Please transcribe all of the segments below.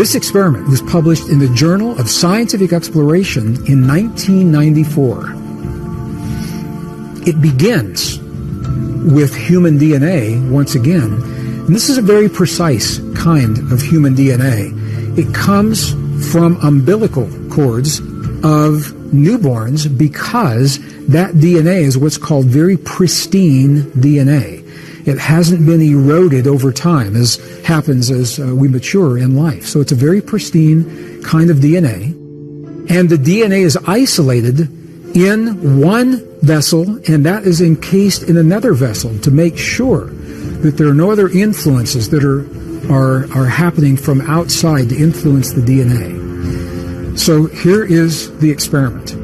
This experiment was published in the Journal of Scientific Exploration in 1994. It begins with human DNA once again, and this is a very precise kind of human DNA. It comes from umbilical cords of newborns because that DNA is what's called very pristine DNA. It hasn't been eroded over time, as happens as we mature in life. So it's a very pristine kind of DNA. And the DNA is isolated in one vessel, and that is encased in another vessel to make sure that there are no other influences that are happening from outside to influence the DNA. So here is the experiment.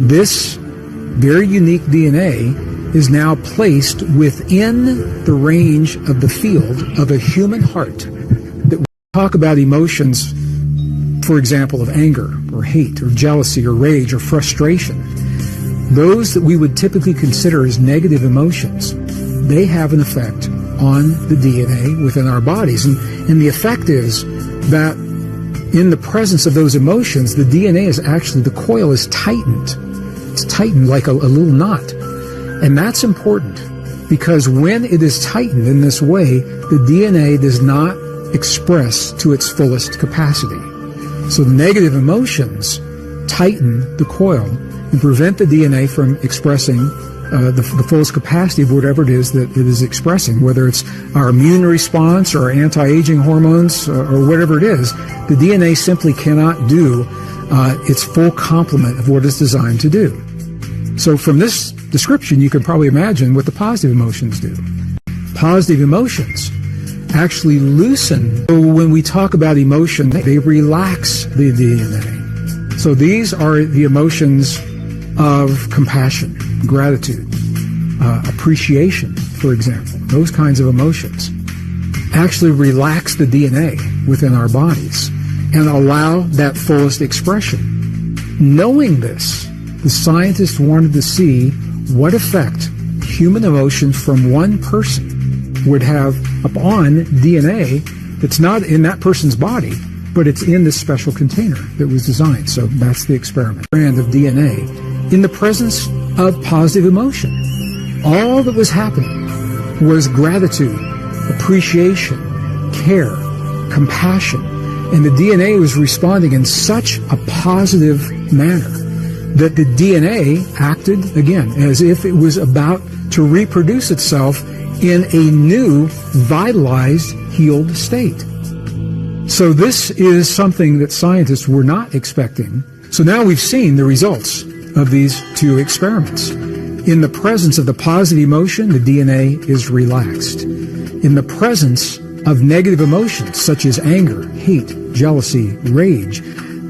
This very unique DNA is now placed within the range of the field of a human heart. That we talk about emotions, for example, of anger or hate or jealousy or rage or frustration. Those that we would typically consider as negative emotions, they have an effect on the DNA within our bodies. And the effect is that in the presence of those emotions, the DNA is actually, the coil is tightened. It's tightened like a little knot. And that's important because when it is tightened in this way, the DNA does not express to its fullest capacity. So the negative emotions tighten the coil and prevent the DNA from expressing the fullest capacity of whatever it is that it is expressing, whether it's our immune response or our anti-aging hormones or whatever it is. The DNA simply cannot do its full complement of what it's designed to do. So from this description, you can probably imagine what the positive emotions do. Positive emotions actually loosen. So when we talk about emotion, they relax the DNA. So these are the emotions of compassion, gratitude, appreciation, for example. Those kinds of emotions actually relax the DNA within our bodies and allow that fullest expression. Knowing this, the scientists wanted to see what effect human emotions from one person would have upon DNA that's not in that person's body, but it's in this special container that was designed. So that's the experiment. Strand of DNA in the presence of positive emotion. All that was happening was gratitude, appreciation, care, compassion, and the DNA was responding in such a positive manner that the DNA acted, again, as if it was about to reproduce itself in a new, vitalized, healed state. So this is something that scientists were not expecting. So now we've seen the results of these two experiments. In the presence of the positive emotion, the DNA is relaxed. In the presence of negative emotions, such as anger, hate, jealousy, rage,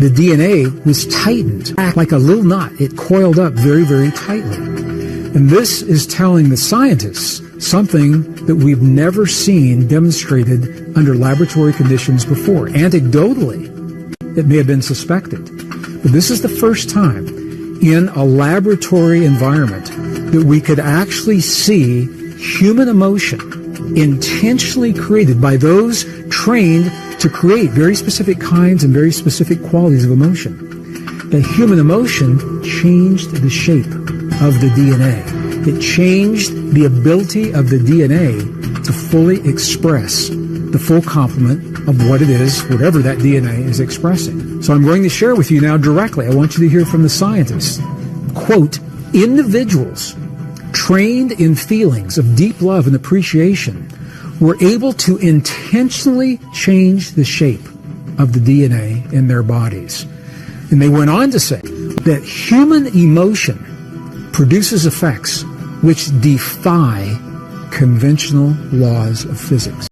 the DNA was tightened like a little knot. It coiled up very, very tightly. And this is telling the scientists something that we've never seen demonstrated under laboratory conditions before. Anecdotally, it may have been suspected. But this is the first time in a laboratory environment that we could actually see human emotion intentionally created by those trained to create very specific kinds and very specific qualities of emotion. The human emotion changed the shape of the DNA. It changed the ability of the DNA to fully express the full complement of what it is, whatever that DNA is expressing. So I'm going to share with you now directly. I want you to hear from the scientists. Quote, individuals trained in feelings of deep love and appreciation were able to intentionally change the shape of the DNA in their bodies. And they went on to say that human emotion produces effects which defy conventional laws of physics.